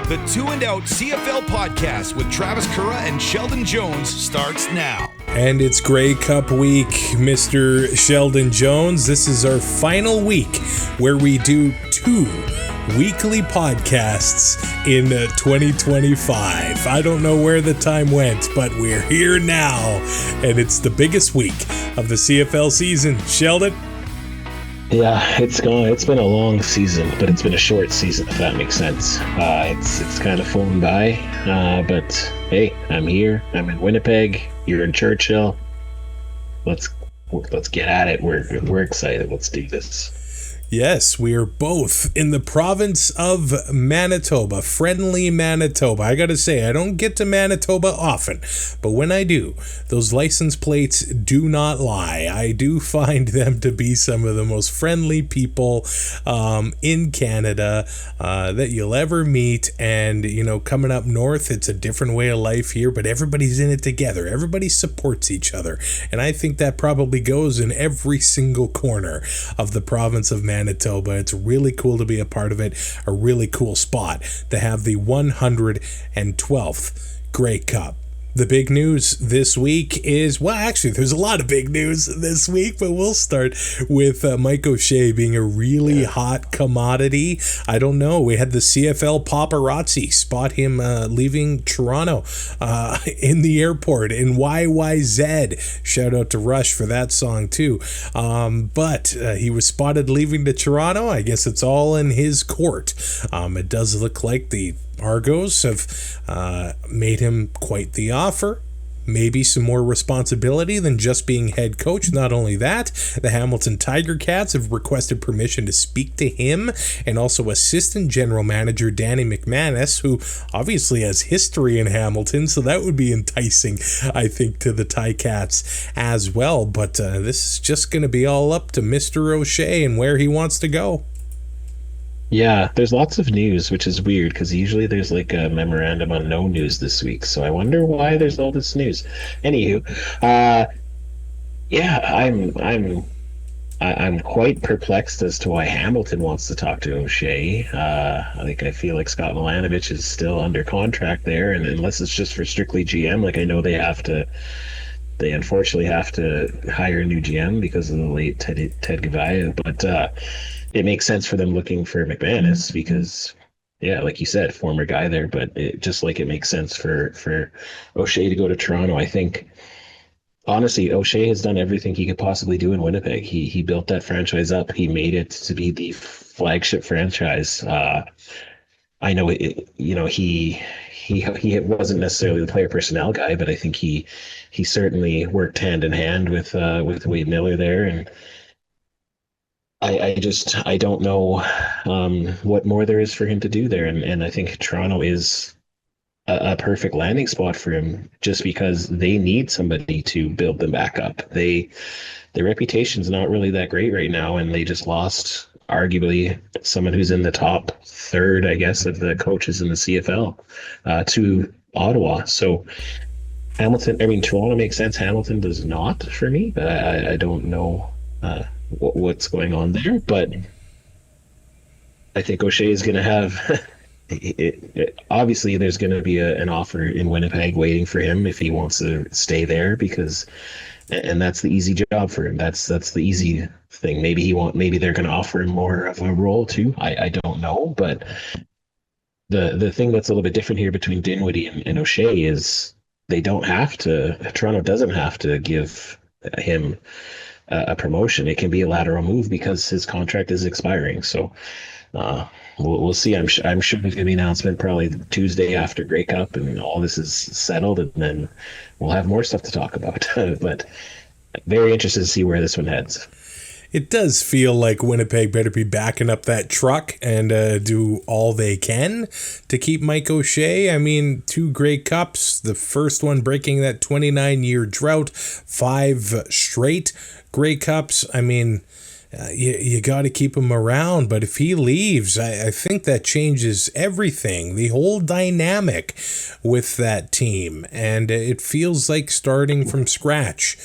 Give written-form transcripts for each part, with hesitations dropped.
The Two and Out CFL podcast with Travis Currah and Sheldon Jones starts now. And it's Grey Cup week, Mr. Sheldon Jones. This is our final week where we do two weekly podcasts in 2025. I don't know where the time went, but we're here now, and it's the biggest week of the CFL season. Sheldon? Yeah, it's gone. It's been a long season, but it's been a short season, if that makes sense. It's kind of flown by, but hey, I'm here. I'm in Winnipeg. You're in Churchill. Let's get at it. We're excited. Let's do this. Yes, we are both in the province of Manitoba, friendly Manitoba. I gotta say, I don't get to Manitoba often, but when I do, those license plates do not lie. I do find them to be some of the most friendly people in Canada that you'll ever meet. And, you know, coming up north, it's a different way of life here, but everybody's in it together. Everybody supports each other. And I think that probably goes in every single corner of the province of Manitoba. It's really cool to be a part of it, a really cool spot to have the 112th Grey Cup. The big news this week is, well, actually, there's a lot of big news this week, but we'll start with Mike O'Shea being a really hot commodity. I don't know. We had the CFL paparazzi spot him leaving Toronto in the airport in YYZ. Shout out to Rush for that song, too. But he was spotted leaving to Toronto. I guess it's all in his court. It does look like the Argos have made him quite the offer. Maybe some more responsibility than just being head coach. Not only that, the Hamilton Tiger Cats have requested permission to speak to him and also assistant general manager Danny McManus, who obviously has history in Hamilton, so that would be enticing, I think, to the Ticats as well. But this is just going to be all up to Mr. O'Shea and where he wants to go. Yeah, there's lots of news, which is weird because usually there's like a memorandum on no news this week. So I wonder why there's all this news. Anywho, I'm quite perplexed as to why Hamilton wants to talk to O'Shea. I feel like Scott Milanovich is still under contract there, and unless it's just for strictly GM, like I know they unfortunately have to hire a new GM because of the late Ted Gavaya, but it makes sense for them looking for McManus because, yeah, like you said, former guy there, but it makes sense for O'Shea to go to Toronto. I think, honestly, O'Shea has done everything he could possibly do in Winnipeg. He built that franchise up. He made it to be the flagship franchise. I know he wasn't necessarily the player personnel guy, but I think he certainly worked hand in hand with Wade Miller there, and I don't know what more there is for him to do there, and I think Toronto is a perfect landing spot for him just because they need somebody to build them back up. Their reputation's not really that great right now, and they just lost arguably someone who's in the top third, I guess, of the coaches in the CFL to Ottawa. So Toronto makes sense. Hamilton does not for me. I don't know what's going on there, but I think O'Shea is going to have obviously there's going to be an offer in Winnipeg waiting for him if he wants to stay there, and that's the easy job for him. That's the easy thing. Maybe they're going to offer him more of a role too. I don't know, but the thing that's a little bit different here between Dinwiddie and O'Shea is Toronto doesn't have to give him a promotion. It can be a lateral move because his contract is expiring. So we'll see. I'm sure there's going to be an announcement probably Tuesday after Grey Cup and all this is settled, and then we'll have more stuff to talk about. But very interested to see where this one heads. It does feel like Winnipeg better be backing up that truck and do all they can to keep Mike O'Shea. I mean, 2 Grey Cups, the first one breaking that 29-year drought, 5 straight Grey Cups. I mean, you got to keep him around, but if he leaves, I think that changes everything, the whole dynamic with that team, and it feels like starting from scratch.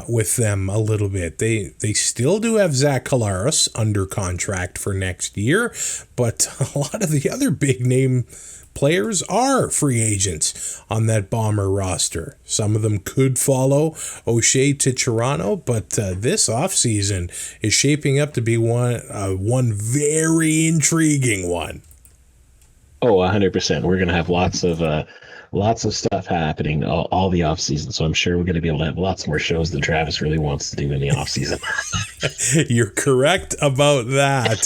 with them a little bit. They still do have Zach Collaros under contract for next year, but a lot of the other big name players are free agents on that Bomber roster. Some of them could follow O'Shea to Toronto, but this offseason is shaping up to be one very intriguing one. Oh, 100%. We're going to have lots of stuff happening all the off season. So I'm sure we're going to be able to have lots more shows than Travis really wants to do in the off season. You're correct about that.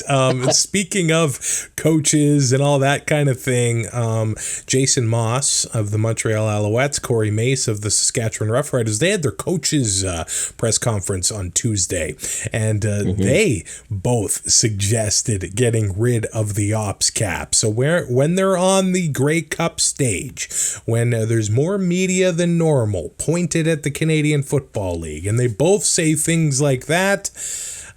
Speaking of coaches and all that kind of thing, Jason Moss of the Montreal Alouettes, Corey Mace of the Saskatchewan Roughriders, they had their coaches press conference on Tuesday, and they both suggested getting rid of the ops cap. So when they're on the Grey Cup stage, when there's more media than normal pointed at the Canadian Football League, and they both say things like that,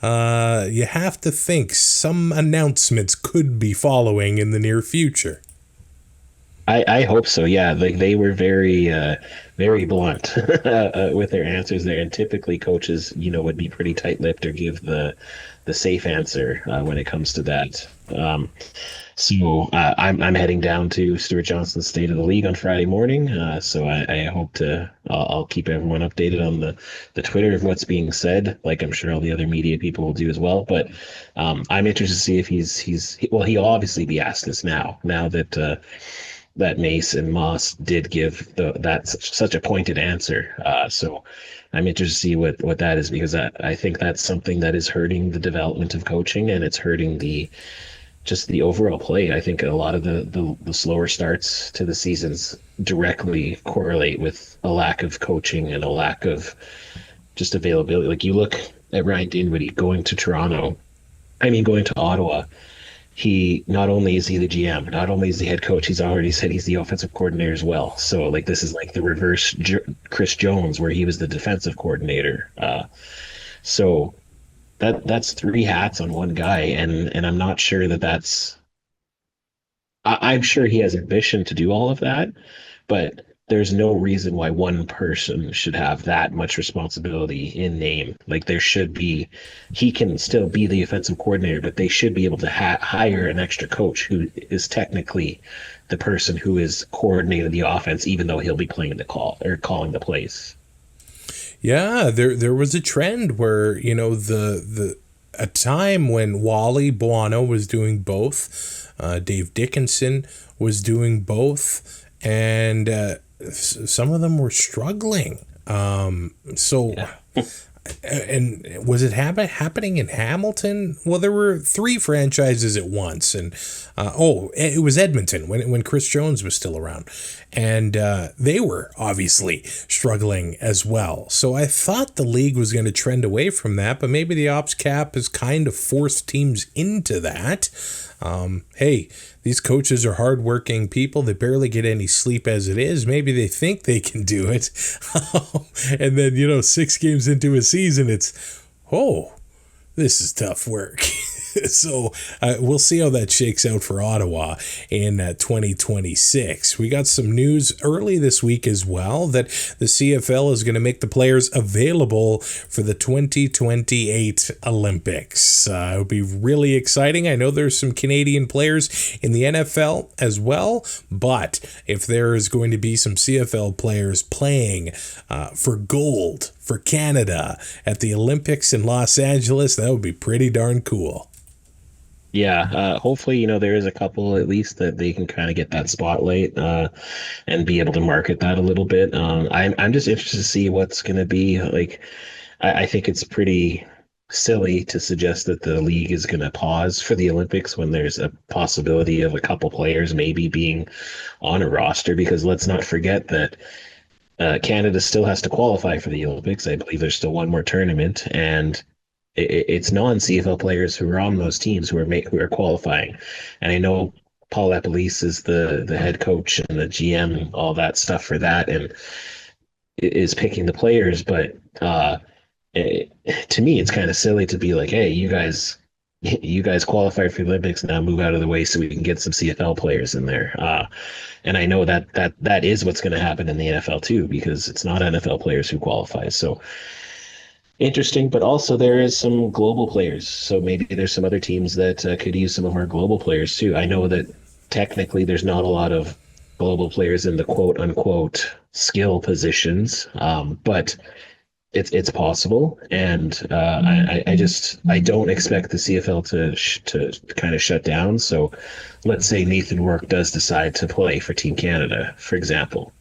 you have to think some announcements could be following in the near future. I hope so. Yeah, they were very blunt with their answers there, and typically coaches, would be pretty tight-lipped or give the safe answer when it comes to that. So I'm heading down to Stuart Johnson's State of the League on Friday morning. So I hope I'll keep everyone updated on the Twitter of what's being said, like I'm sure all the other media people will do as well. But I'm interested to see if he'll obviously be asked this now that that Mace and Moss did give such a pointed answer. So I'm interested to see what that is, because I think that's something that is hurting the development of coaching, and it's hurting just the overall play. I think a lot of the slower starts to the seasons directly correlate with a lack of coaching and a lack of just availability. Like, you look at Ryan Dinwiddie going to Ottawa. He not only is he the GM, not only is he head coach, he's already said he's the offensive coordinator as well. So this is like the reverse Chris Jones, where he was the defensive coordinator. So that's three hats on one guy, and I'm not sure that's. I'm sure he has ambition to do all of that, but there's no reason why one person should have that much responsibility in name. Like, there should be, he can still be the offensive coordinator, but they should be able to hire an extra coach who is technically the person who is coordinating the offense, even though he'll be playing the call or calling the plays. Yeah, there was a trend where, a time when Wally Buono was doing both, Dave Dickinson was doing both, and some of them were struggling. Yeah. And was it happening in Hamilton? Well, there were three franchises at once, and it was Edmonton when Chris Jones was still around, and they were obviously struggling as well. So I thought the league was going to trend away from that, but maybe the ops cap has kind of forced teams into that. Hey, these coaches are hardworking people. They barely get any sleep as it is. Maybe they think they can do it. And then, 6 games into a season, it's, this is tough work. So we'll see how that shakes out for Ottawa in 2026. We got some news early this week as well that the CFL is going to make the players available for the 2028 Olympics. It'll be really exciting. I know there's some Canadian players in the NFL as well, but if there is going to be some CFL players playing for gold for Canada at the Olympics in Los Angeles, that would be pretty darn cool. Yeah, hopefully, there is a couple at least that they can kind of get that spotlight and be able to market that a little bit. I'm just interested to see what's going to be like. I think it's pretty silly to suggest that the league is going to pause for the Olympics when there's a possibility of a couple players maybe being on a roster, because let's not forget that Canada still has to qualify for the Olympics. I believe there's still one more tournament, and it's non-CFL players who are on those teams who are qualifying. And I know Paul Epelise is the head coach and the GM and all that stuff for that, and is picking the players. But to me, it's kind of silly to be like, hey, you guys qualified for the Olympics, now move out of the way so we can get some CFL players in there. And I know that is what's going to happen in the NFL too, because it's not NFL players who qualify. So interesting, but also there is some global players. So maybe there's some other teams that could use some of our global players too. I know that technically there's not a lot of global players in the quote unquote skill positions, but it's possible. And I don't expect the CFL to kind of shut down. So let's say Nathan Work does decide to play for Team Canada, for example.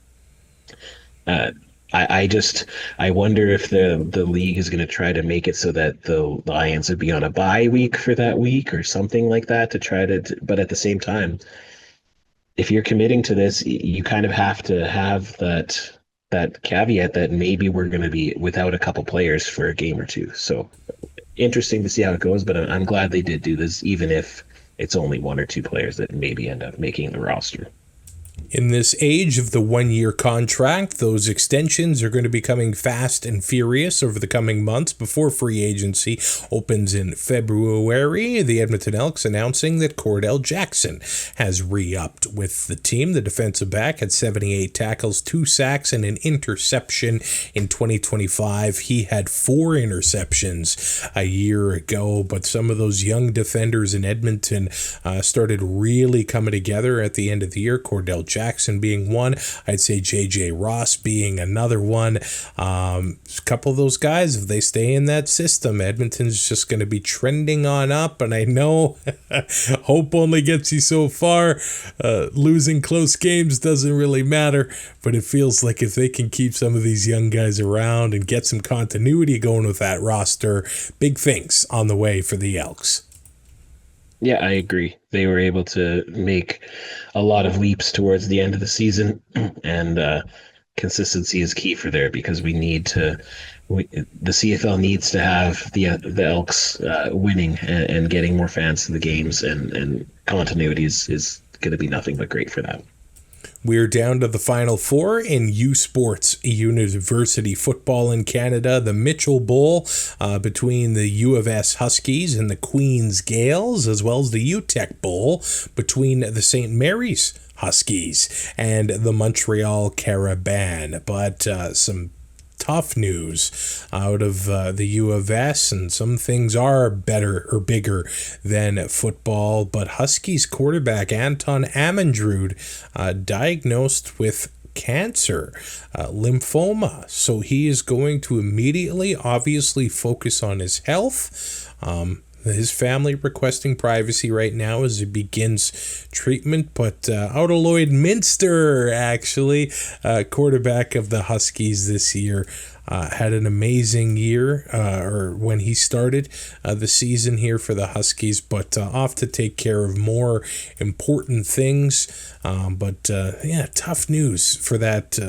Uh, I wonder if the league is going to try to make it so that the Lions would be on a bye week for that week or something like that to try to. But at the same time, if you're committing to this, you kind of have to have that caveat that maybe we're going to be without a couple players for a game or two. So interesting to see how it goes. But I'm glad they did do this, even if it's only one or two players that maybe end up making the roster. In this age of the one-year contract, those extensions are going to be coming fast and furious over the coming months before free agency opens in February. The Edmonton Elks announcing that Kordell Jackson has re-upped with the team. The defensive back had 78 tackles, 2 sacks, and an interception in 2025. He had 4 interceptions a year ago, but some of those young defenders in Edmonton started really coming together at the end of the year. Kordell Jackson being one. I'd say J.J. Ross being another one. A couple of those guys, if they stay in that system, Edmonton's just going to be trending on up. And I know hope only gets you so far. Losing close games doesn't really matter. But it feels like if they can keep some of these young guys around and get some continuity going with that roster, big things on the way for the Elks. Yeah, I agree. They were able to make a lot of leaps towards the end of the season, and consistency is key for there because the CFL needs to have the Elks winning and getting more fans to the games, and continuity is going to be nothing but great for that. We're down to the Final Four in USports University football in Canada. The Mitchell Bowl between the U of S Huskies and the Queen's Gales, as well as the UTech Bowl between the St. Mary's Huskies and the Montreal Caravan. But some tough news out of the U of S, and some things are better or bigger than football. But Huskies quarterback Anton Amendrud diagnosed with cancer, lymphoma. So he is going to immediately, obviously, focus on his health. His family requesting privacy right now as he begins treatment, but Otto Lloyd-Minster, actually, quarterback of the Huskies this year, had an amazing year, or when he started the season here for the Huskies, but off to take care of more important things. Tough news for that,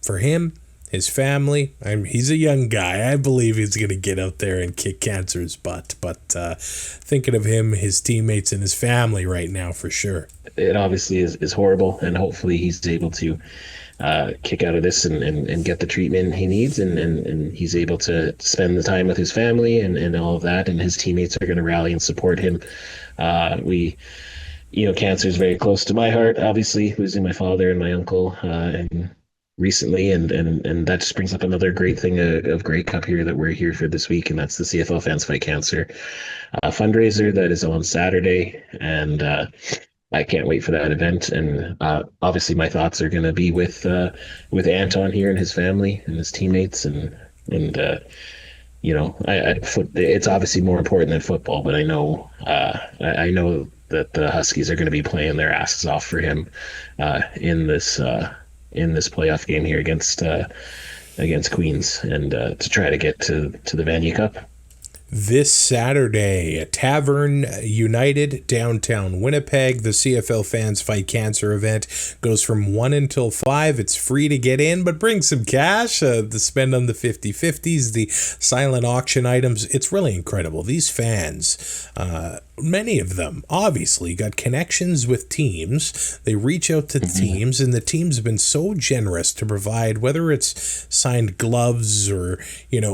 for him. His family, he's a young guy. I believe he's going to get out there and kick cancer's butt. But thinking of him, his teammates, and his family right now for sure. It obviously is horrible, and hopefully he's able to kick out of this and get the treatment he needs, and he's able to spend the time with his family and all of that, and his teammates are going to rally and support him. Cancer is very close to my heart, obviously, losing my father and my uncle, and recently, and that just brings up another great thing of Grey Cup here that we're here for this week, and that's the CFL Fans Fight Cancer fundraiser that is on Saturday, and I can't wait for that event. And obviously my thoughts are going to be with Anton here and his family and his teammates, and it's obviously more important than football, but I know that the Huskies are going to be playing their asses off for him in this playoff game here against Queens, and to try to get to the Vanier Cup. This Saturday, Tavern United, downtown Winnipeg. The CFL Fans Fight Cancer event goes from 1 until 5. It's free to get in, but bring some cash to spend on the 50/50s, the silent auction items. It's really incredible. These fans many of them obviously got connections with teams. They reach out to teams, and the teams have been so generous to provide, whether it's signed gloves or,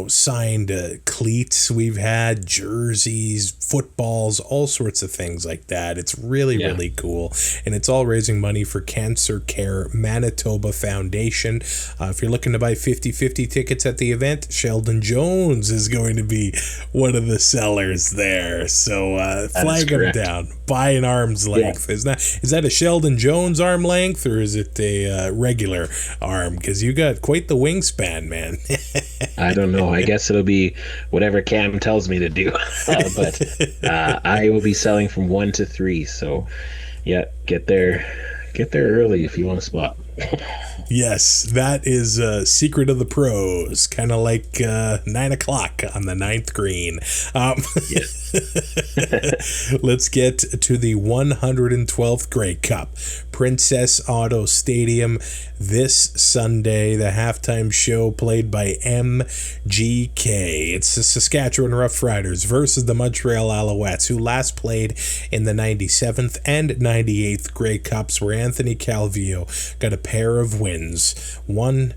signed cleats. We've had jerseys, footballs, all sorts of things like that. It's really, really cool. And it's all raising money for Cancer Care Manitoba Foundation. If you're looking to buy 50-50 tickets at the event, Sheldon Jones is going to be one of the sellers there. So flag him down. Buy an arm's length. Is that a Sheldon Jones arm length, or is it a regular arm? Because you got quite the wingspan, man. I don't know. I guess it'll be whatever Cam tells me to do. But I will be selling from 1 to 3. So, get there early if you want a spot. Yes, that is secret of the pros, kind of like 9 o'clock on the 9th green. Let's get to the 112th Grey Cup. Princess Auto Stadium this Sunday, the halftime show played by MGK. It's the Saskatchewan Roughriders versus the Montreal Alouettes, who last played in the 97th and 98th Grey Cups, where Anthony Calvillo got a pair of wins. One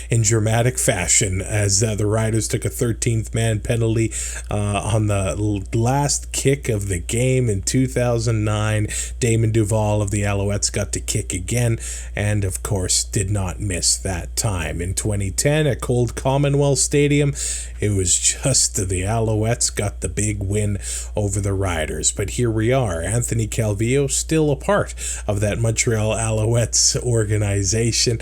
in dramatic fashion, as the Riders took a 13th man penalty on the last kick of the game in 2009. Damon Duval of the Alouettes got to kick again, and of course did not miss that time. In 2010 at Cold Commonwealth Stadium, it was just the Alouettes got the big win over the Riders. But here we are, Anthony Calvillo still a part of that Montreal Alouettes organization,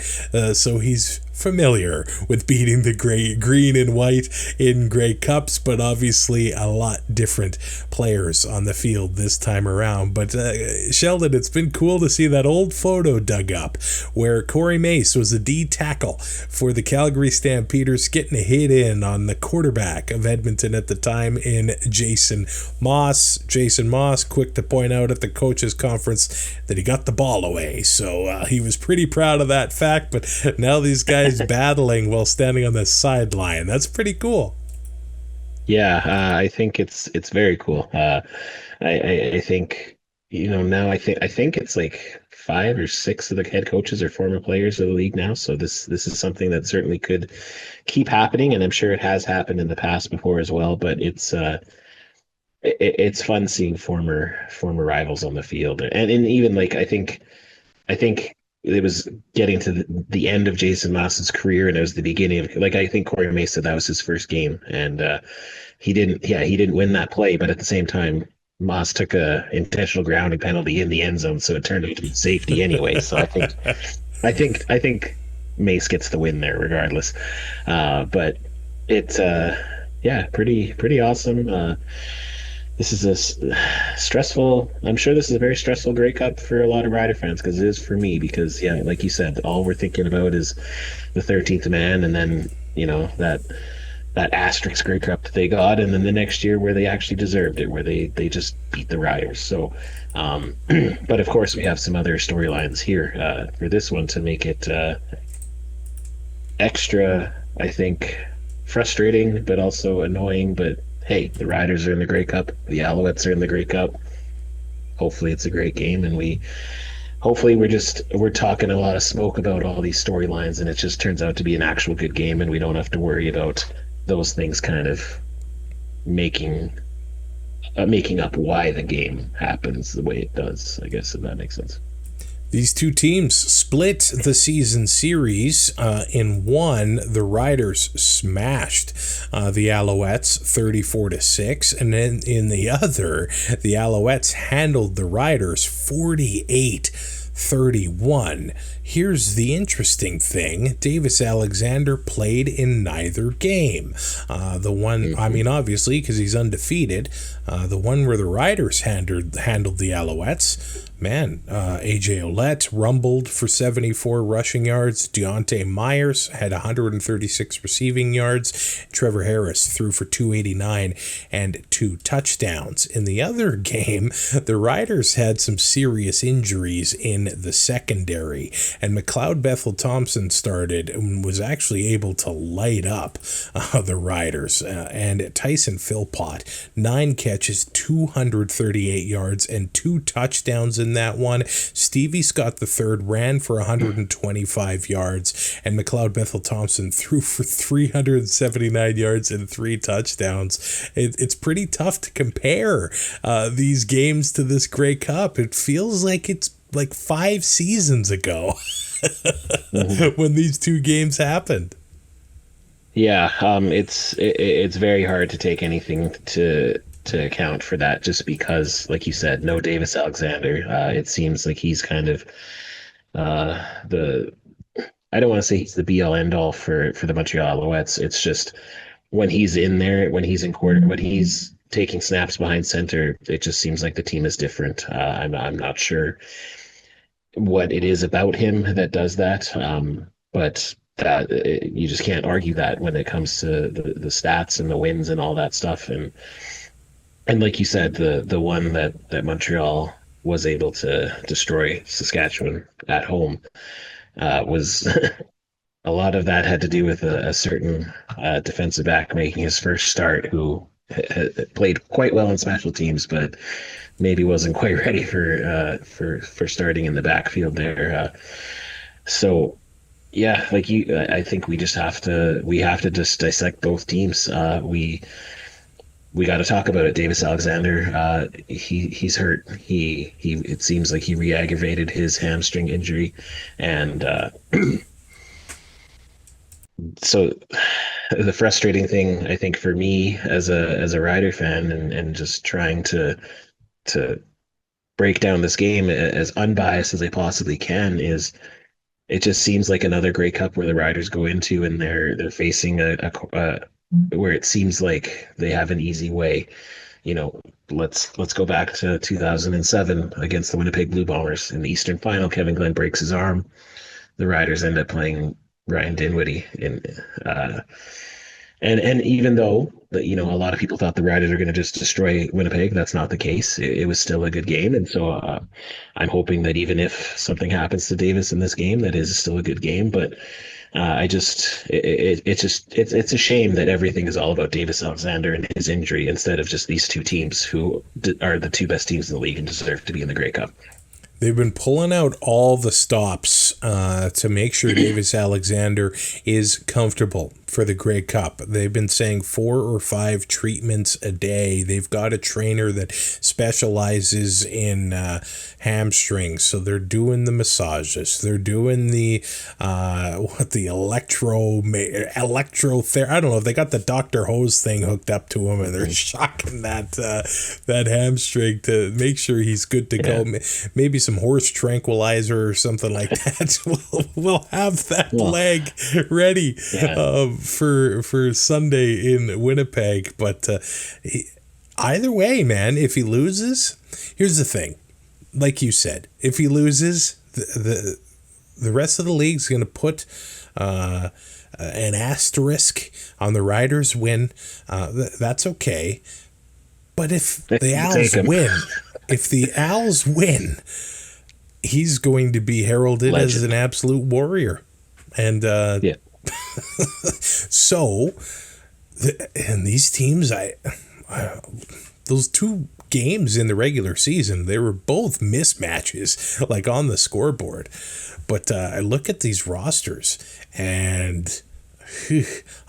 so he's familiar with beating the green and white in Grey Cups, but obviously a lot different players on the field this time around. But Sheldon, it's been cool to see that old photo dug up where Corey Mace was a D tackle for the Calgary Stampeders, getting a hit in on the quarterback of Edmonton at the time in Jason Moss. Jason Moss, quick to point out at the coaches conference that he got the ball away, so he was pretty proud of that fact. But now these guys battling while standing on the sideline. That's pretty cool. Yeah, I think it's very cool. I think now I think it's like 5 or 6 of the head coaches are former players of the league now. So this is something that certainly could keep happening, and I'm sure it has happened in the past before as well. But it's fun seeing former rivals on the field, and even like I think it was getting to the end of Jason Moss's career, and it was the beginning of, like, I think Corey Mace said that was his first game, and he didn't win that play, but at the same time, Moss took a intentional grounding penalty in the end zone, so it turned out to be safety anyway. So I think Mace gets the win there regardless. But it's pretty awesome. This is a stressful. I'm sure this is a very stressful Grey Cup for a lot of Rider fans, because it is for me. Because like you said, all we're thinking about is the 13th man, and then that asterisk Grey Cup that they got, and then the next year where they actually deserved it, where they just beat the Riders. So, but of course we have some other storylines here for this one to make it extra, I think, frustrating, but also annoying. But hey, the Riders are in the Grey Cup. The Alouettes are in the Grey Cup. Hopefully it's a great game, and we're talking a lot of smoke about all these storylines, and it just turns out to be an actual good game, and we don't have to worry about those things kind of making up why the game happens the way it does, I guess, if that makes sense. These two teams split the season series. In one, the Riders smashed the Alouettes 34-6, and then in the other, the Alouettes handled the Riders 48-31. Here's the interesting thing. Davis Alexander played in neither game. The one, I mean, obviously, because he's undefeated. The one where the Riders handled the Alouettes, man, AJ Ouellette rumbled for 74 rushing yards. Deontay Myers had 136 receiving yards. Trevor Harris threw for 289 and 2 touchdowns. In the other game, the Riders had some serious injuries in the secondary, and McLeod Bethel-Thompson started and was actually able to light up the Riders. And Tyson Philpott, 9 catches catches, 238 yards, and 2 touchdowns in that one. Stevie Scott III ran for 125 yards, and McLeod Bethel Thompson threw for 379 yards and 3 touchdowns. It's pretty tough to compare these games to this Grey Cup. It feels like it's like 5 seasons ago when these 2 games happened. Yeah, it's very hard to take anything to account for that, just because, like you said, no Davis Alexander. It seems like he's kind of the I don't want to say he's the be all end all for the Montreal Alouettes. It's just when he's in there, when he's in quarter, when he's taking snaps behind center, it just seems like the team is different. I'm not sure what it is about him that does that, but that you just can't argue that when it comes to the stats and the wins and all that stuff. And like you said, the one that Montreal was able to destroy Saskatchewan at home was a lot of that had to do with a certain defensive back making his first start, who played quite well in special teams, but maybe wasn't quite ready for starting in the backfield there. So yeah, like I think we have to just dissect both teams. We got to talk about it. Davis Alexander, he's hurt. It seems like he re-aggravated his hamstring injury, and so the frustrating thing, I think, for me as a Rider fan and just trying to break down this game as unbiased as I possibly can, is it just seems like another Grey Cup where the Riders go into and they're facing a where it seems like they have an easy way. You know, let's go back to 2007 against the Winnipeg Blue Bombers in the Eastern Final. Kevin Glenn breaks his arm. The Riders end up playing Ryan Dinwiddie in and even though a lot of people thought the Riders are going to just destroy Winnipeg, that's not the case. It was still a good game, and so I'm hoping that even if something happens to Davis in this game, that is still a good game. But it's a shame that everything is all about Davis Alexander and his injury instead of just these 2 teams who are the 2 best teams in the league and deserve to be in the Grey Cup. They've been pulling out all the stops to make sure Davis Alexander is comfortable for the Grey Cup. They've been saying 4 or 5 treatments a day. They've got a trainer that specializes in hamstrings, so they're doing the massages. They're doing the electrotherapy. I don't know if they got the Dr. Hose thing hooked up to him, and they're shocking that hamstring to make sure he's good to go. Maybe some horse tranquilizer or something like that. We'll have that leg ready for Sunday in Winnipeg. But either way, man, if he loses, here's the thing. Like you said, if he loses, the rest of the league's going to put an asterisk on the Riders' win. That's okay. But if the Owls win, he's going to be heralded as an absolute warrior. And so, and these teams, those 2 games in the regular season, they were both mismatches, like on the scoreboard. But I look at these rosters, and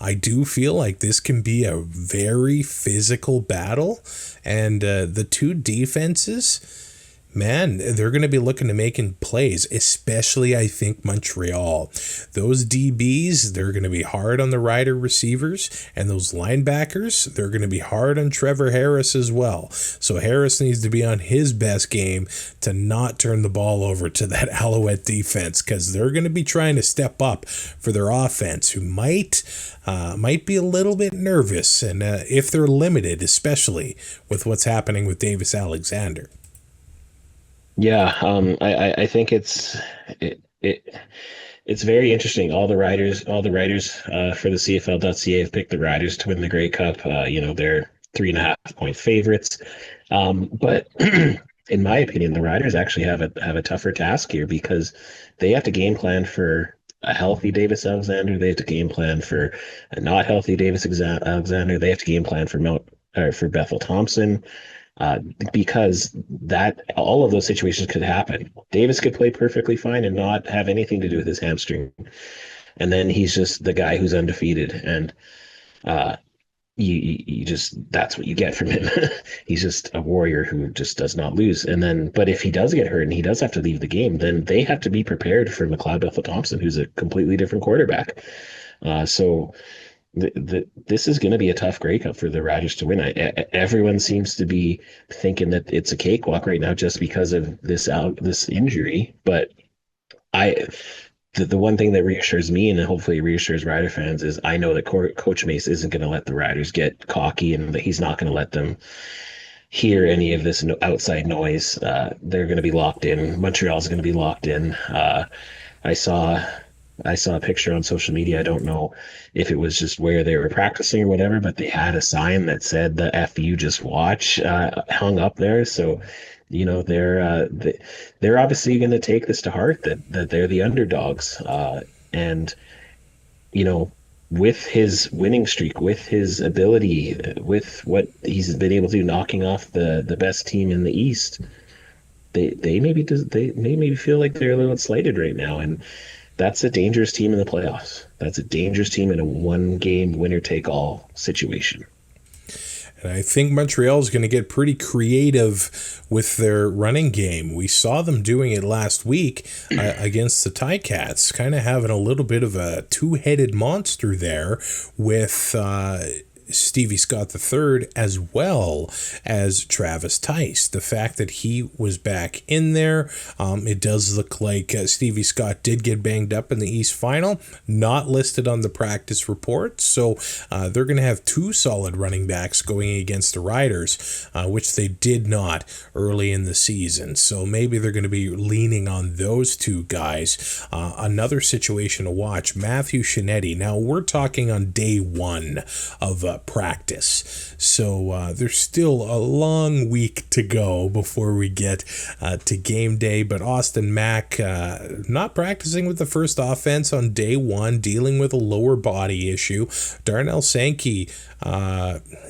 I do feel like this can be a very physical battle. And the 2 defenses, man, they're going to be looking to making plays, especially, I think, Montreal. Those DBs, they're going to be hard on the Rider receivers, and those linebackers, they're going to be hard on Trevor Harris as well. So Harris needs to be on his best game to not turn the ball over to that Alouette defense, because they're going to be trying to step up for their offense, who might be a little bit nervous, and if they're limited, especially with what's happening with Davis Alexander. Yeah, I think it's very interesting. All the writers for the CFL.ca have picked the Riders to win the Grey Cup. They're 3.5-point favorites. But in my opinion, the Riders actually have a tougher task here, because they have to game plan for a healthy Davis Alexander. They have to game plan for a not healthy Davis Alexander. They have to game plan for for Bethel Thompson, because that all of those situations could happen. Davis could play perfectly fine and not have anything to do with his hamstring, and then he's just the guy who's undefeated, and uh, you just that's what you get from him. He's just a warrior who just does not lose. And then, but if he does get hurt and he does have to leave the game, then they have to be prepared for McLeod Bethel Thompson, who's a completely different quarterback. So this is going to be a tough Grey Cup for the Riders to win. Everyone seems to be thinking that it's a cakewalk right now just because of this injury. But the one thing that reassures me and hopefully reassures Rider fans is I know that Coach Mace isn't going to let the Riders get cocky, and that he's not going to let them hear any of this outside noise. They're going to be locked in. Montreal's going to be locked in. I saw a picture on social media. I don't know if it was just where they were practicing or whatever, but they had a sign that said the F you just watch hung up there. So, they're obviously going to take this to heart that they're the underdogs. And, with his winning streak, with his ability, with what he's been able to do, knocking off the best team in the East, they maybe feel like they're a little slighted right now. And that's a dangerous team in the playoffs. That's a dangerous team in a one-game winner-take-all situation. And I think Montreal is going to get pretty creative with their running game. We saw them doing it last week against the Ticats, kind of having a little bit of a two-headed monster there with Stevie Scott III as well as Travis Tice. The fact that he was back in there, it does look like Stevie Scott did get banged up in the East Final, not listed on the practice report, so they're going to have two solid running backs going against the Riders, which they did not early in the season, so maybe they're going to be leaning on those two guys. Another situation to watch, Matthew Shinetti. Now we're talking on day one of practice, so there's still a long week to go before we get to game day, but Austin Mack not practicing with the first offense on day one, dealing with a lower body issue. Darnell Sankey,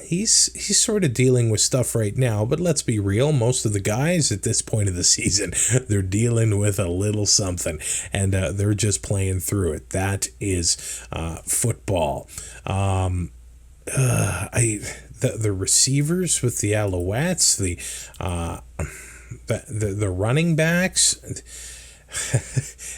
he's sort of dealing with stuff right now, but let's be real, most of the guys at this point of the season, they're dealing with a little something, and they're just playing through it. That is football. The receivers with the Alouettes, the running backs,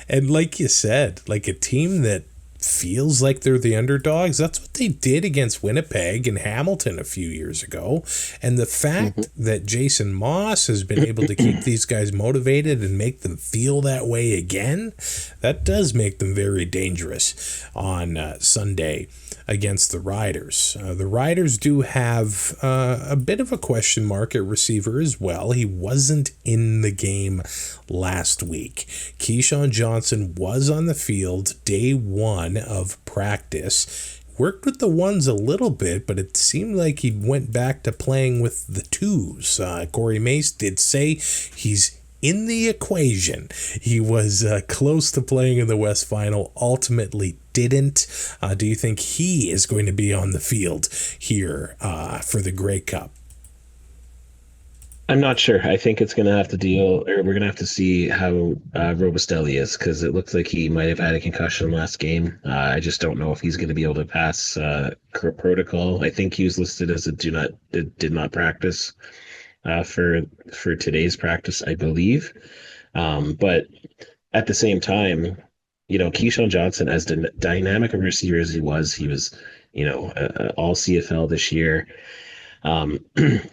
and like you said, like a team that feels like they're the underdogs. That's what they did against Winnipeg and Hamilton a few years ago. And the fact that Jason Moss has been able to keep these guys motivated and make them feel that way again, that does make them very dangerous on Sunday against the Riders. The Riders do have a bit of a question mark at receiver as well. He wasn't in the game last week. Keyshawn Johnson was on the field day one of practice. Worked with the ones a little bit, but it seemed like he went back to playing with the twos. Corey Mace did say he's in the equation. He was close to playing in the West Final, ultimately didn't. Do you think he is going to be on the field here for the Grey Cup? I'm not sure. I think it's going to have to we're going to have to see how Robustelli is, because it looks like he might have had a concussion last game. I just don't know if he's going to be able to pass protocol. I think he was listed as did not practice for today's practice, I believe. But at the same time, Keyshawn Johnson, as dynamic a receiver as he was all CFL this year.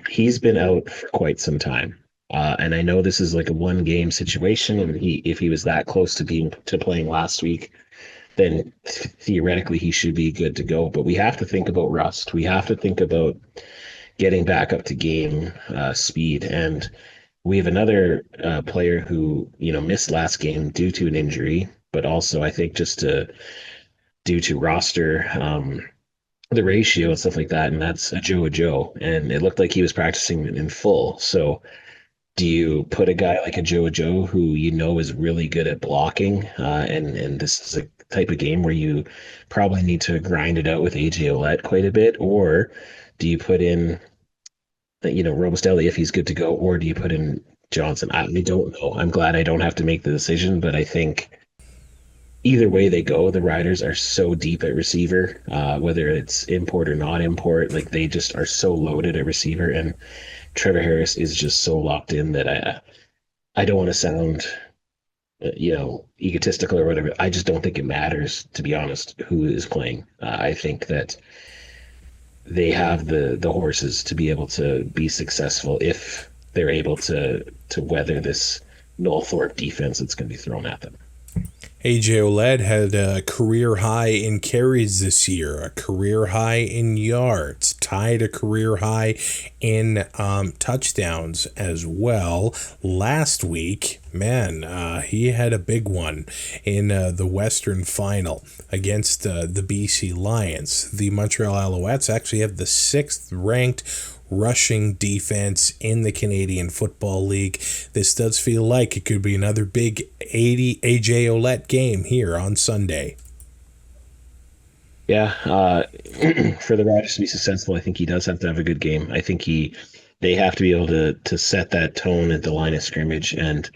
He's been out for quite some time. And I know this is like a one game situation, and if he was that close to playing last week, then theoretically he should be good to go. But we have to think about rust. We have to think about getting back up to game speed. And we have another player who, missed last game due to an injury, but also I think just due to roster the ratio and stuff like that, and that's Joe. And it looked like he was practicing in full. So do you put a guy like Joe who is really good at blocking, and this is a type of game where you probably need to grind it out with AJ Ouellette quite a bit, or do you put in that, Robustelli, if he's good to go, or do you put in Johnson? I don't know. I'm glad I don't have to make the decision, but I think either way they go, the Riders are so deep at receiver, whether it's import or not import, like they just are so loaded at receiver, and Trevor Harris is just so locked in that I don't want to sound egotistical or whatever. I just don't think it matters, to be honest, who is playing. I think that they have the horses to be able to be successful if they're able to weather this Noel Thorpe defense that's going to be thrown at them. AJ Ouellette had a career high in carries this year, a career high in yards, tied a career high in touchdowns as well. Last week, man, he had a big one in the Western Final against the BC Lions. The Montreal Alouettes actually have the 6th ranked rushing defense in the Canadian Football League. This does feel like it could be another big AJ Ouellette game here on Sunday. Yeah, for the Riders to be successful, I think he does have to have a good game. I think they have to be able to set that tone at the line of scrimmage and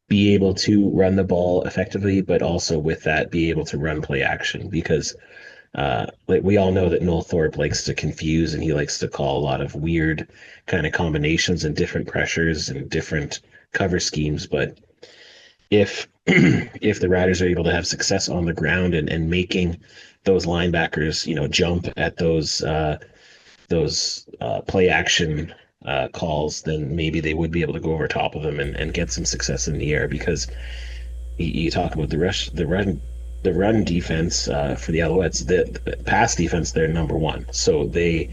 be able to run the ball effectively, but also with that be able to run play action, because like we all know that Noel Thorpe likes to confuse, and he likes to call a lot of weird kind of combinations and different pressures and different cover schemes. But if if the Riders are able to have success on the ground and making those linebackers, jump at those play action calls, then maybe they would be able to go over top of them and get some success in the air. Because you talk about the run defense for the Alouettes, the pass defense, they're number one. So they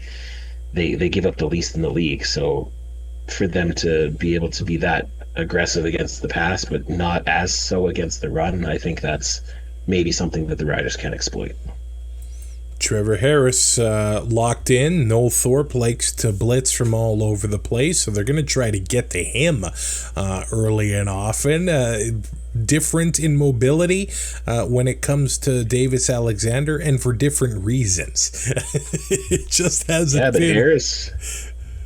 give up the least in the league. So for them to be able to be that aggressive against the pass, but not as so against the run, I think that's maybe something that the Riders can exploit. Trevor Harris locked in. Noel Thorpe likes to blitz from all over the place, so they're going to try to get to him early and often. Different in mobility when it comes to Davis Alexander, and for different reasons. It just hasn't been.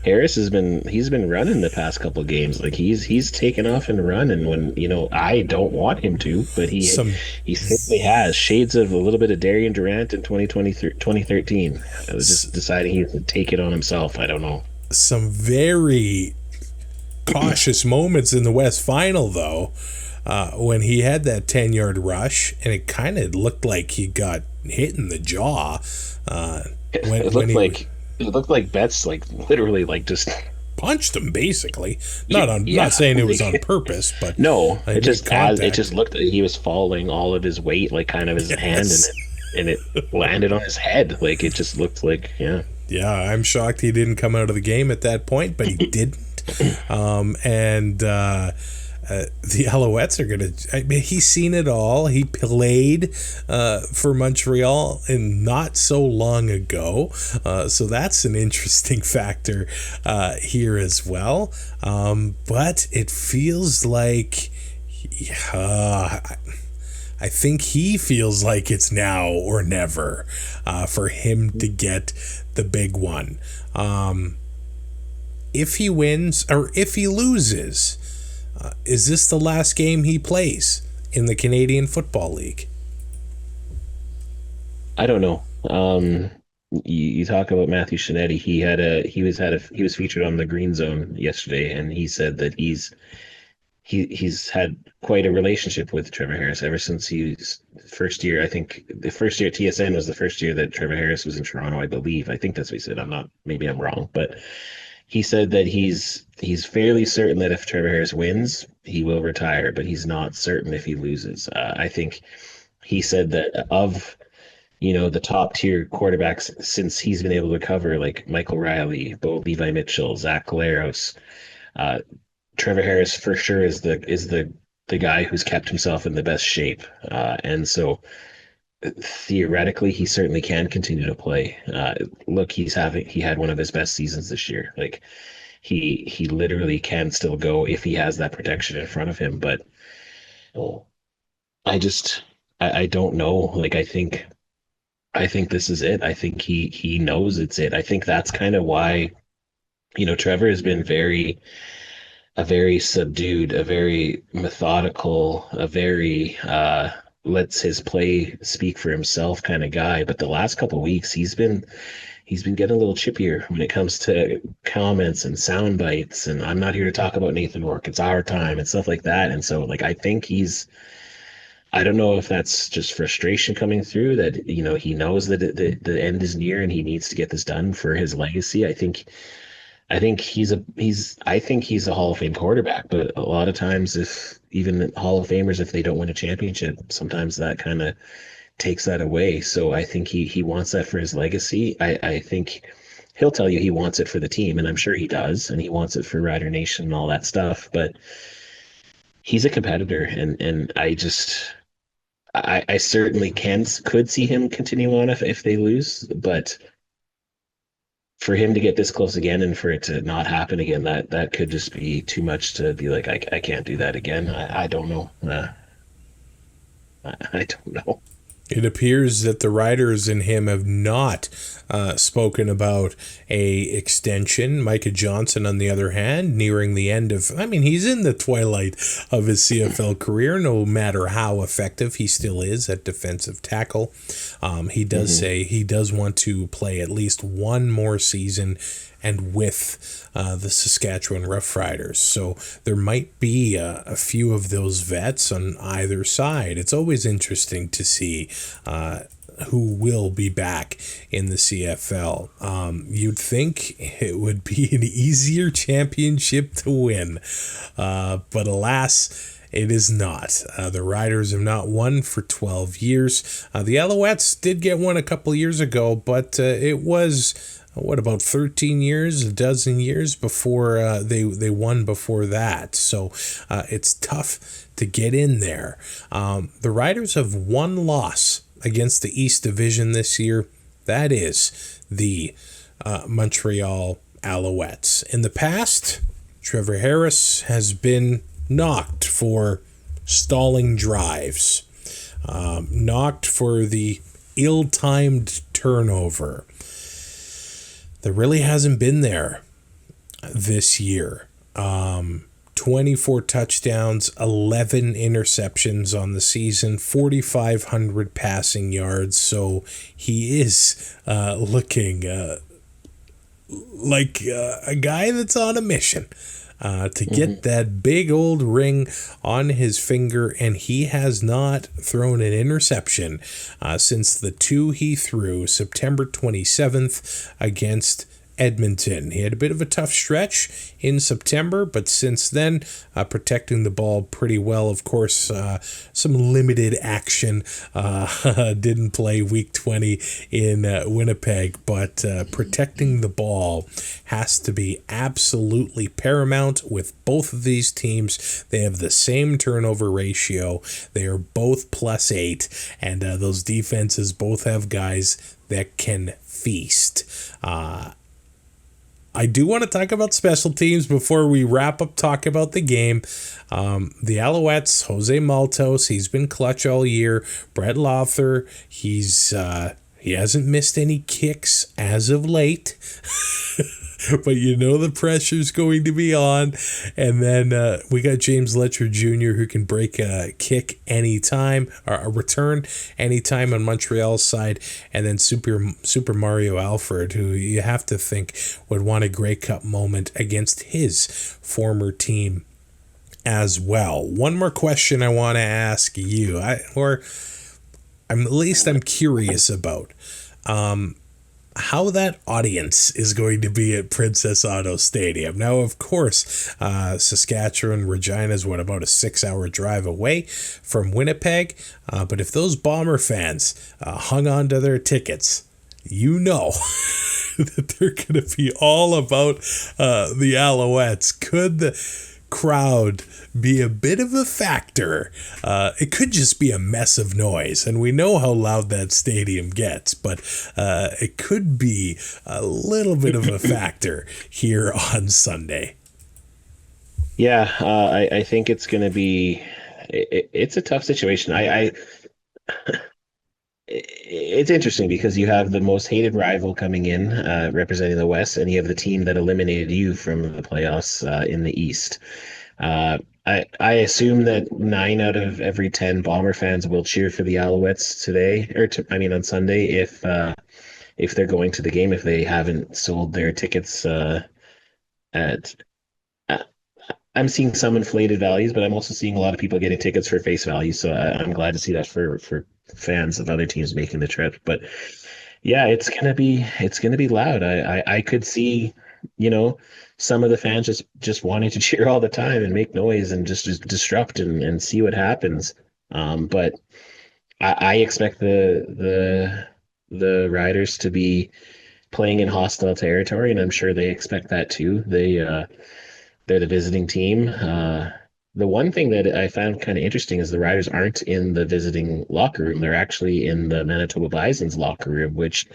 Harris has been running the past couple of games. Like he's taken off and run, and when I don't want him to, but he simply has shades of a little bit of Darian Durant in 2013. I was just deciding he would take it on himself. I don't know. Some very cautious moments in the West Final, though, when he had that 10-yard rush, and it kind of looked like he got hit in the jaw. It looked like Betts literally just punched him, basically. Not saying it was on purpose, but no, it just looked like he was falling all of his weight, kind of his hand, and it landed on his head. It just looked like, yeah. Yeah, I'm shocked he didn't come out of the game at that point, but he didn't. The Alouettes are going to... he's seen it all. He played for Montreal and not so long ago. So that's an interesting factor here as well. But it feels like... I think he feels like it's now or never for him to get the big one. If he wins or if he loses... is this the last game he plays in the Canadian Football League? I don't know. You talk about Matthew Shinetti. He was featured on the Green Zone yesterday, and he said that he's had quite a relationship with Trevor Harris ever since his first year. I think the first year at TSN was the first year that Trevor Harris was in Toronto, I believe. I think that's what he said. Maybe I'm wrong, but he said that he's fairly certain that if Trevor Harris wins, he will retire, but he's not certain if he loses. I think he said that of the top tier quarterbacks since he's been able to cover, like Michael Riley, Bo Levi Mitchell, Zach Collaros, Trevor Harris for sure is the guy who's kept himself in the best shape, and so theoretically he certainly can continue to play. Look, he had one of his best seasons this year. He literally can still go if he has that protection in front of him. But I don't know. I think this is it. I think he knows it's it. I think that's kind of why Trevor has been a very subdued, a very methodical, a very lets his play speak for himself kind of guy. But the last couple of weeks, he's been getting a little chippier when it comes to comments and sound bites. And I'm not here to talk about Nathan Rourke. It's our time and stuff like that. And so, like, I think I don't know if that's just frustration coming through that, he knows that the end is near and he needs to get this done for his legacy. I think he's a Hall of Fame quarterback, but a lot of times, if even Hall of Famers, if they don't win a championship, sometimes that kind of takes that away. So I think he wants that for his legacy. I think he'll tell you he wants it for the team, and I'm sure he does, and he wants it for Rider Nation and all that stuff. But he's a competitor, and I certainly could see him continue on if they lose, but for him to get this close again and for it to not happen again, that could just be too much to be like, I can't do that again. I don't know. I don't know. It appears that the Riders and him have not spoken about a extension. Micah Johnson, on the other hand, nearing the end of, he's in the twilight of his CFL career, no matter how effective he still is at defensive tackle. He does say he does want to play at least one more season and with the Saskatchewan Roughriders. So there might be a few of those vets on either side. It's always interesting to see who will be back in the CFL. You'd think it would be an easier championship to win, but alas, it is not. The Riders have not won for 12 years. The Alouettes did get one a couple years ago, but it was about 13 years, a dozen years before they won before that. So it's tough to get in there. The Riders have one loss against the East Division this year. That is the Montreal Alouettes. In the past, Trevor Harris has been knocked for stalling drives, knocked for the ill-timed turnover. That really hasn't been there this year. 24 touchdowns, 11 interceptions on the season, 4,500 passing yards. So he is looking like a guy that's on a mission to get that big old ring on his finger, and he has not thrown an interception since the two he threw September 27th against Edmonton. He had a bit of a tough stretch in September, but since then, protecting the ball pretty well. Of course, some limited action. Didn't play week 20 in Winnipeg, but protecting the ball has to be absolutely paramount with both of these teams. They have the same turnover ratio. They are both +8, and those defenses both have guys that can feast. I do want to talk about special teams before we wrap up talk about the game. The Alouettes, Jose Maltos, he's been clutch all year. Brett Lawther, he hasn't missed any kicks as of late. But the pressure's going to be on. And then we got James Letcher Jr., who can break a kick anytime, or a return anytime on Montreal's side. And then Super Mario Alford, who you have to think would want a Grey Cup moment against his former team as well. One more question I want to ask you, I'm curious about. How that audience is going to be at Princess Auto Stadium. Now, of course, Saskatchewan, Regina is about a 6-hour drive away from Winnipeg. But if those Bomber fans hung on to their tickets, that they're going to be all about the Alouettes. Could the crowd be a bit of a factor? It could just be a mess of noise, and we know how loud that stadium gets, but it could be a little bit of a factor here on Sunday. Yeah, I think it's going to be it's a tough situation. it's interesting because you have the most hated rival coming in, representing the West, and you have the team that eliminated you from the playoffs in the East. I assume that 9 out of every 10 Bomber fans will cheer for the Alouettes today, on Sunday, if they're going to the game, if they haven't sold their tickets at. I'm seeing some inflated values, but I'm also seeing a lot of people getting tickets for face value. So I'm glad to see that for fans of other teams making the trip. But yeah, it's gonna be loud. I could see, some of the fans just wanting to cheer all the time and make noise and just disrupt and see what happens. But I expect the Riders to be playing in hostile territory, and I'm sure they expect that too. They're the visiting team. The one thing that I found kind of interesting is the Riders aren't in the visiting locker room. They're actually in the Manitoba Bison's locker room, which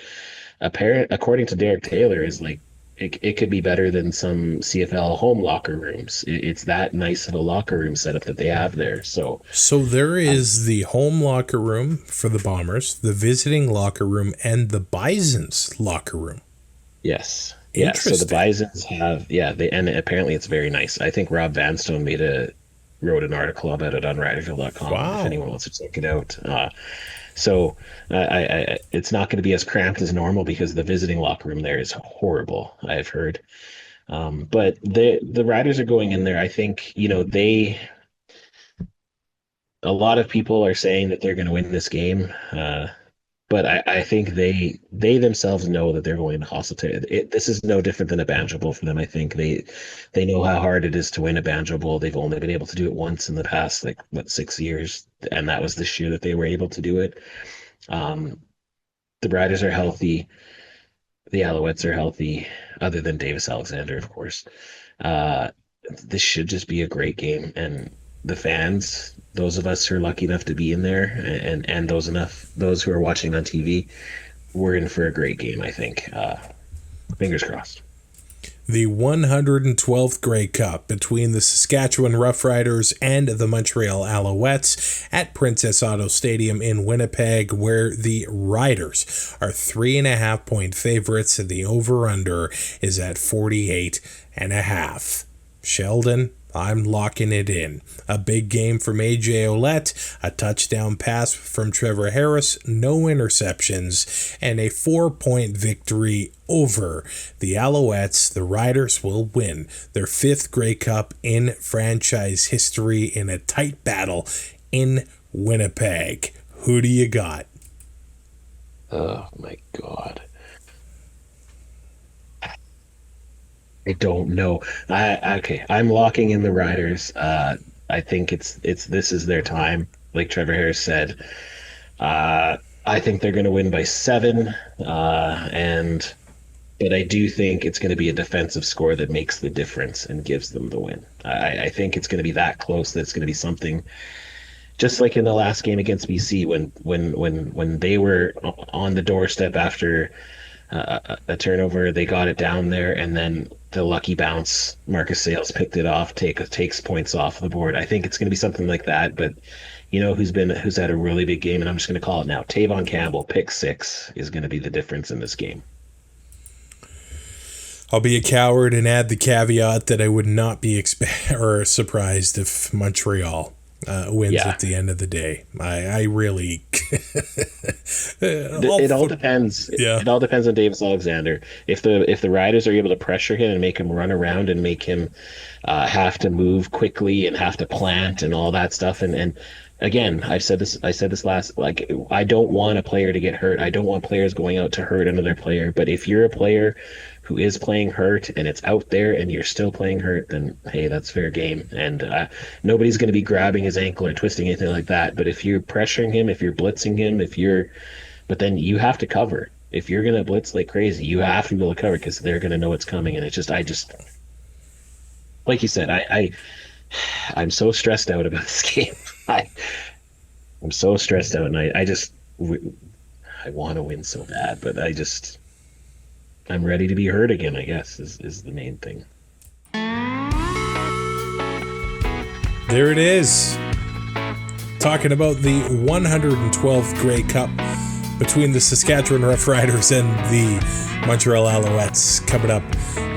according to Derek Taylor, is like it could be better than some CFL home locker rooms. It's that nice of a locker room setup that they have there. So there is the home locker room for the Bombers, the visiting locker room, and the Bison's locker room. Yes. Yeah, so the Bisons have, and apparently it's very nice. I think Rob Vanstone wrote an article about it on riderville.com. Wow. If anyone wants to check it out. So it's not going to be as cramped as normal because the visiting locker room there is horrible, I've heard. But the Riders are going in there. I think, a lot of people are saying that they're going to win this game. But I think they themselves know that they're going to hostile. This is no different than a Banjo Bowl for them. I think they know how hard it is to win a Banjo Bowl. They've only been able to do it once in the past, 6 years, and that was this year that they were able to do it. The Riders are healthy. The Alouettes are healthy, other than Davis Alexander, of course. This should just be a great game, and the fans, those of us who are lucky enough to be in there, and those who are watching on TV, we're in for a great game, I think. Fingers crossed. The 112th Grey Cup between the Saskatchewan Roughriders and the Montreal Alouettes at Princess Auto Stadium in Winnipeg, where the Riders are 3.5-point favorites, and the over-under is at 48.5. Sheldon, I'm locking it in. A big game from A.J. Ouellette, a touchdown pass from Trevor Harris, no interceptions, and a 4-point victory over the Alouettes. The Riders will win their 5th Grey Cup in franchise history in a tight battle in Winnipeg. Who do you got? Oh, my God. I don't know. I'm locking in the Riders. I think this is their time, like Trevor Harris said. I think they're going to win by 7, but I do think it's going to be a defensive score that makes the difference and gives them the win. I think it's going to be that close that it's going to be something, just like in the last game against BC when they were on the doorstep after a turnover, they got it down there, and then the lucky bounce, Marcus Sayles picked it off, takes points off the board. I think it's going to be something like that. But who's had a really big game, and I'm just going to call it now. Tavon Campbell, pick 6, is going to be the difference in this game. I'll be a coward and add the caveat that I would not be surprised if Montreal wins at the end of the day. I really it all depends. Yeah. It all depends on Davis Alexander. If the Riders are able to pressure him and make him run around and make him have to move quickly and have to plant and all that stuff, and again, I said this last, I don't want a player to get hurt. I don't want players going out to hurt another player. But if you're a player who is playing hurt and it's out there and you're still playing hurt, then hey, that's fair game. And nobody's going to be grabbing his ankle or twisting anything like that. But if you're pressuring him, if you're blitzing him, but then you have to cover. If you're going to blitz like crazy, you have to be able to cover because they're going to know it's coming. And I just, like you said, I'm so stressed out about this game. I'm so stressed out, and I want to win so bad, but I'm ready to be hurt again, I guess, is the main thing. There it is. Talking about the 112th Grey Cup between the Saskatchewan Roughriders and the Montreal Alouettes coming up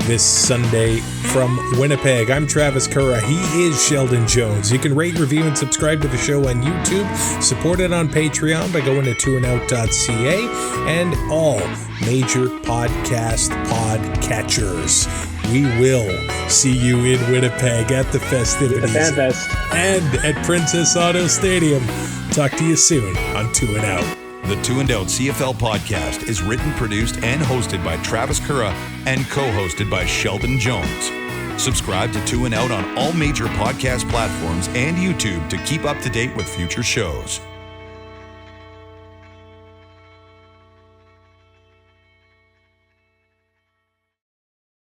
this Sunday from Winnipeg. I'm Travis Currah. He is Sheldon Jones. You can rate, review, and subscribe to the show on YouTube. Support it on Patreon by going to twoandout.ca and all major podcatchers. We will see you in Winnipeg at the festivities and at Princess Auto Stadium. Talk to you soon on Two and Out. The Two and Out CFL podcast is written, produced, and hosted by Travis Currah and co-hosted by Sheldon Jones. Subscribe to Two and Out on all major podcast platforms and YouTube to keep up to date with future shows.